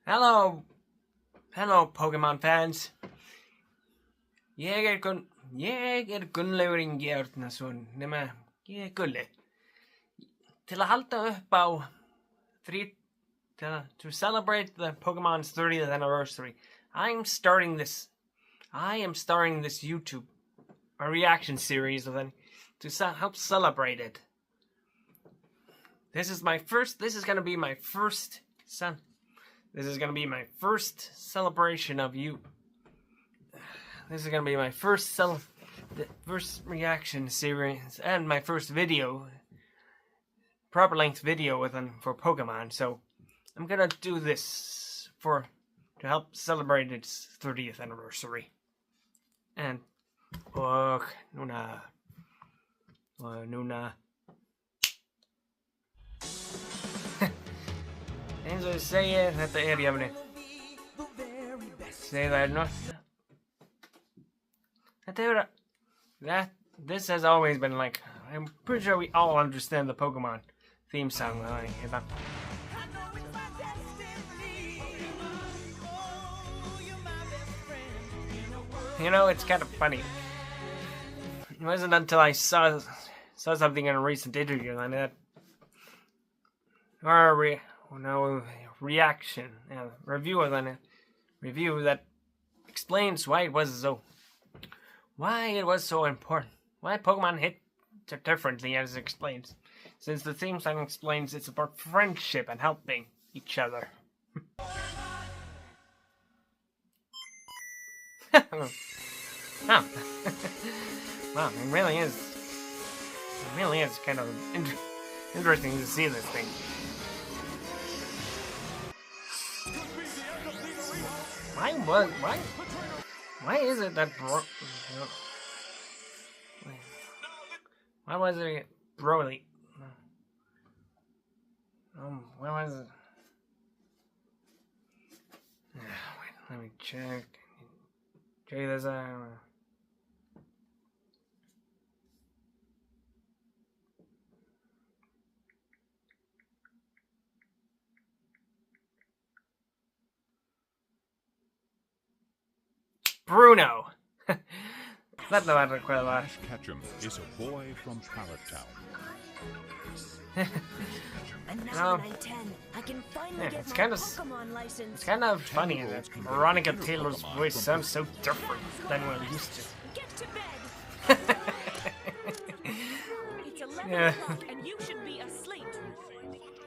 Hello, Pokemon fans. Jeg Gunnlaugur Ingi Árnason nema ég Gulli. Til að halda upp á to celebrate the Pokemon's 30th anniversary, I am starting this YouTube reaction series to help celebrate it. This is gonna be my first celebration of you. This is gonna be my first reaction series and my first video, proper length video for Pokemon. So I'm gonna do this to help celebrate its 30th anniversary. And Nuna. Eins og ég segi, þetta jafnir. Say that not. This has always been like, I'm pretty sure we all understand the Pokemon theme song. You know, it's kind of funny. It wasn't until I saw something in a recent interview on it, or a review that explains why it was so important. Why Pokemon hit differently, as it explains. Since the theme song explains it's about friendship and helping each other. Wow. Wow, it really is kind of interesting to see this thing. Why is it that why was it Broly? Where was it? Wait, let me check this out. Bruno! That no matter quite a lot. Ketchum is a boy from Pallet Town. And now that I'm 10, I can finally get my Pokemon license. It's kind of funny that Veronica Taylor's voice sounds so different than what it used to. Get to bed. It's 11 o'clock and you should be asleep.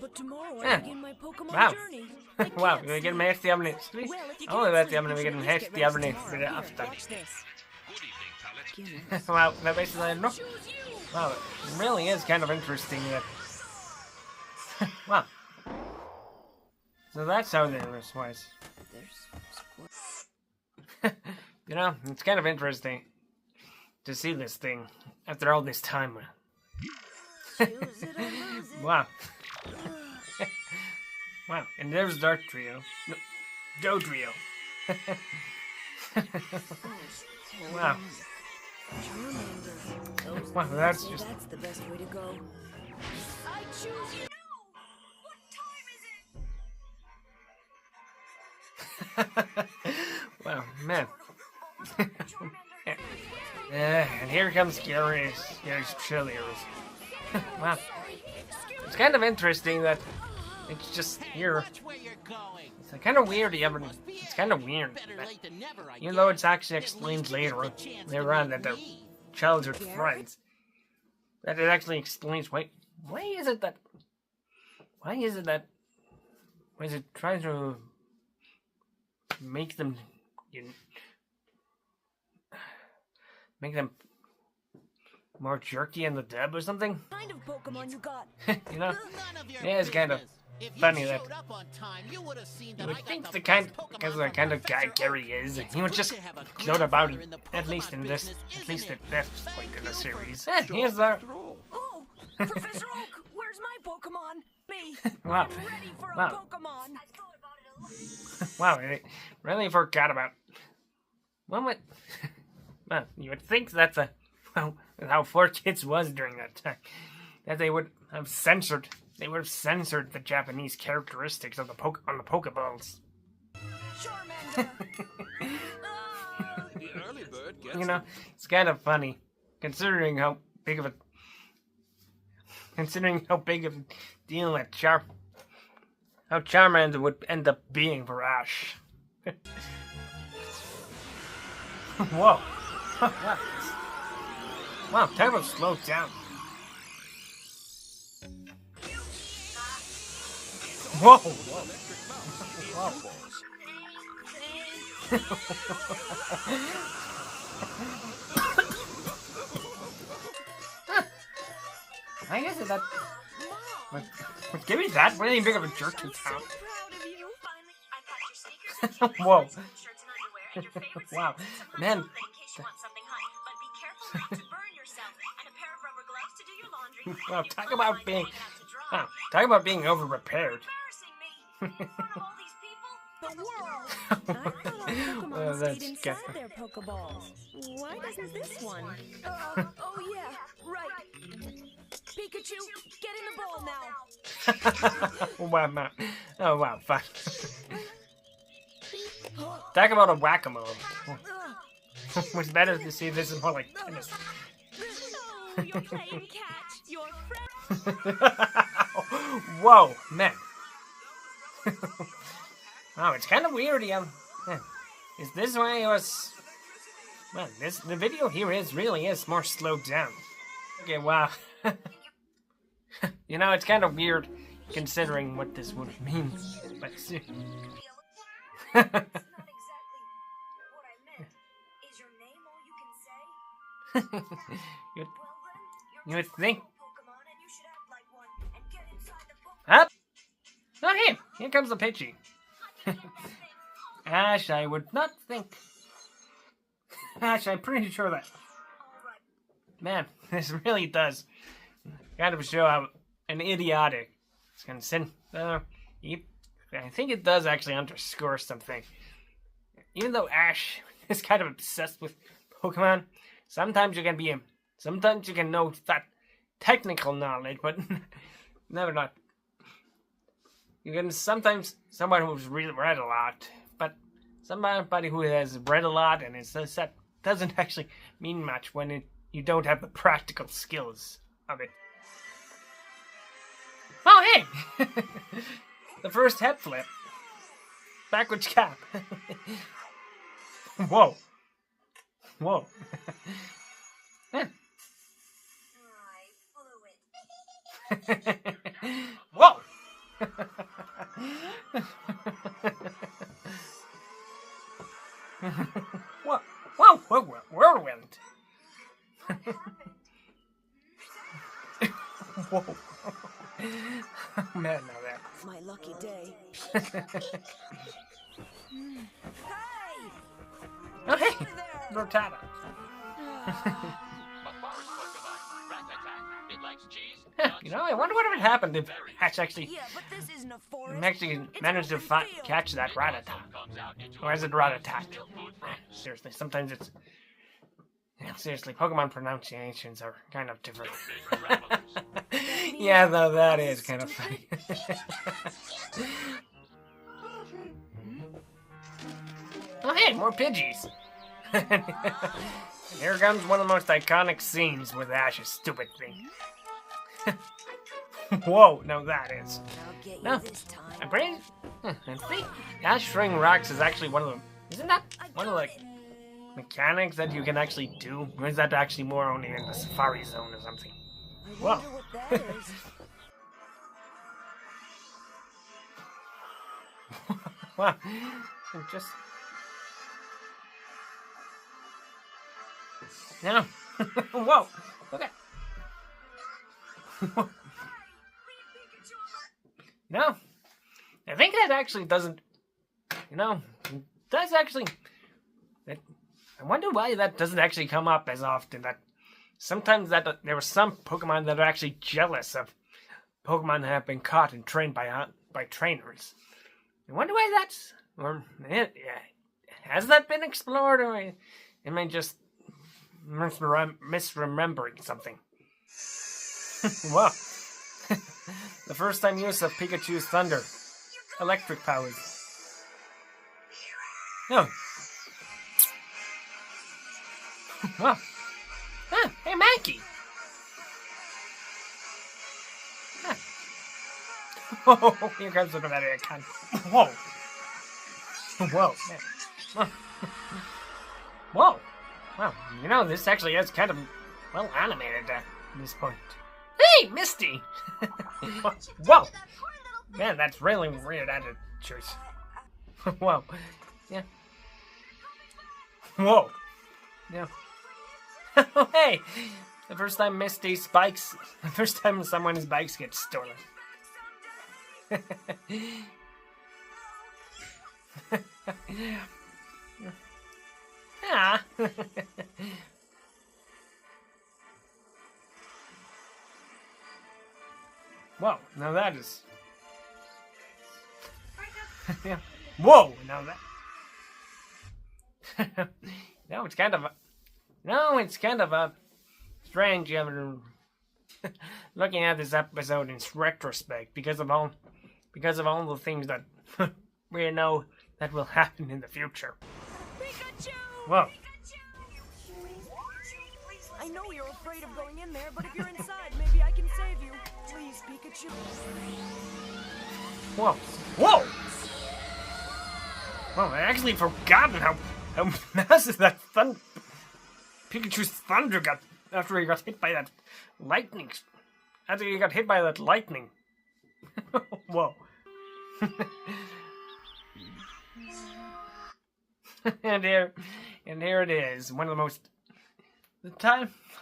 But tomorrow I begin my Pokemon journey. Wow, vi kan med efter jamne. Jag vet jamne vi kan helt jamne för det afton. Wow, that basically no. Wow, it really is kind of interesting that. Wow. So that's how this was. You know, it's kind of interesting to see this thing after all this time. Wow. Wow, and there's Dark Trio. No, Dodrio. Wow. Wow, that's the best way to go. I choose you. What time is it? Wow, man. And here comes Gary's Chilliers. Wow. It's kind of interesting that it's just here. It's kind of weird. It's kind of weird. Even though it's actually explained later on that they're childhood friends. That it actually explains why is it trying to make them more jerky in the dub or something? What kind of Pokemon you got? You know? Yeah, it's kind of funny that you would think because of the kind of guy Gary is, he would just gloat about it, at least at this point in the series. Here's the... Oh, Professor Oak, where's my Pokemon? Me. Wow. I'm ready for a Pokemon. Wow, I really forgot about... Well, you would think that's how 4Kids was during that time. That they would have censored the Japanese characteristics of on the Pokeballs. The early bird gets You know, it's kind of funny, considering how big of a deal that how Charmander would end up being for Ash. Whoa. Wow, time to slow down. Whoa! I guess that. Give me that. Really big of a jerk to town. Whoa! Wow, man. Wow, talk about being over repaired. Well, that's inside their Pokeballs. Why doesn't this one? Oh yeah, right. Pikachu, get in the ball now. Wow, man. Oh wow, fine. Talk about a whack-a-mole. It's better to see this is more like tennis. Oh, you're playing catch. Your friend. Whoa, man. Oh, it's kind of weird, Is this why it was? Well, the video here really is more slowed down. Okay, wow. You know, it's kind of weird considering what this would mean. But you would think. Up. Oh, hey, here comes the Pidgey. Ash, I would not think. Ash, I'm pretty sure that. Man, this really does kind of show how an idiotic it's gonna send. I think it does actually underscore something. Even though Ash is kind of obsessed with Pokemon, sometimes you can know that technical knowledge, but never not. You can sometimes someone who's read a lot, but somebody who has read a lot and is that doesn't actually mean much when you don't have the practical skills of it. Oh hey, the first head flip, backwards cap. Whoa, whoa. Whoa. Whoa, whoa, whirlwind. Whoa. Man, now that. My lucky day. Oh, hey, Rotata. You know, I wonder what would happen if Ash actually managed to catch that Rattata. Or is it Rattata? Seriously, sometimes it's... Yeah, seriously, Pokemon pronunciations are kind of different. Yeah, though, that is kind of funny. Oh, hey, more Pidgeys. Here comes one of the most iconic scenes with Ash's stupid thing. Whoa, no, that is. No, I'm pretty. I think Ash throwing rocks is actually one of them. Isn't that one of the mechanics that you can actually do? Or is that actually more only in the Safari Zone or something? Whoa. Wow. I'm just. No. Whoa. Okay. No. I think that actually doesn't. You know, that's actually. I wonder why that doesn't actually come up as often. That sometimes that there were some Pokemon that are actually jealous of Pokemon that have been caught and trained by trainers. I wonder why that's. Or has that been explored, or am I just misremembering something? Wow. The first time use of Pikachu's Thunder. Electric powers. No. Well. Huh, hey, Mackie. Huh. Oh, here comes the battery icon. Whoa. Whoa, man. Whoa. Wow, you know, this actually is kind of well animated at this point. Hey, Misty! Whoa! Man, that's really weird attitudes. Whoa. Yeah. Whoa. Yeah. Oh, hey! The first time Misty's bikes... The first time someone's bikes get stolen. Ah. Whoa, now that is... Yeah. Whoa, now that... No, it's kind of a... No, it's kind of a... strange looking at this episode in retrospect because of all the things that we know that will happen in the future. Pikachu! Whoa. I know you're afraid of going in there, but if you're inside, maybe I can save you. Please, Pikachu. Whoa. Whoa! Well, I actually forgotten how massive that Pikachu's thunder got after he got hit by that lightning. After he got hit by that lightning. Whoa. and here it is. One of the most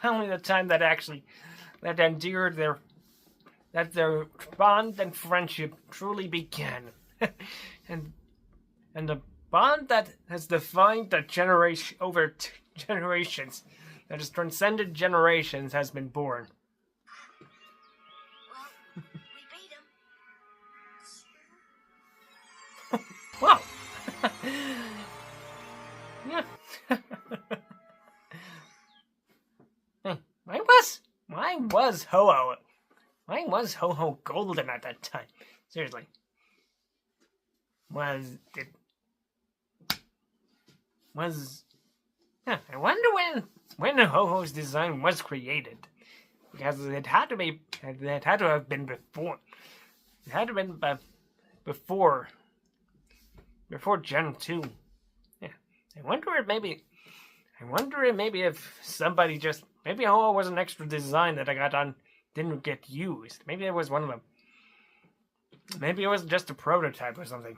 finally the time that endeared their bond and friendship truly began. and the bond that has defined the generations, that has transcended generations, has been born. Wow. Yeah. Hey, why was Ho-Ho golden at that time? Seriously. I wonder when Ho-Ho's design was created. Because it had to have been before. It had to have been before Gen 2. Yeah. I wonder if somebody just... Maybe Ho-Oh was an extra design that I got on, didn't get used. Maybe it was one of them. Maybe it was just a prototype or something.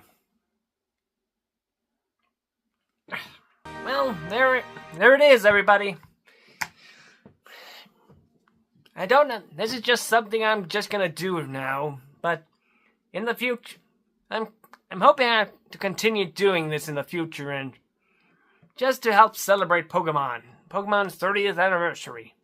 Well, there it is, everybody. I don't know. This is just something I'm just gonna do now. But in the future, I'm hoping to continue doing this in the future, and just to help celebrate Pokemon's 30th anniversary.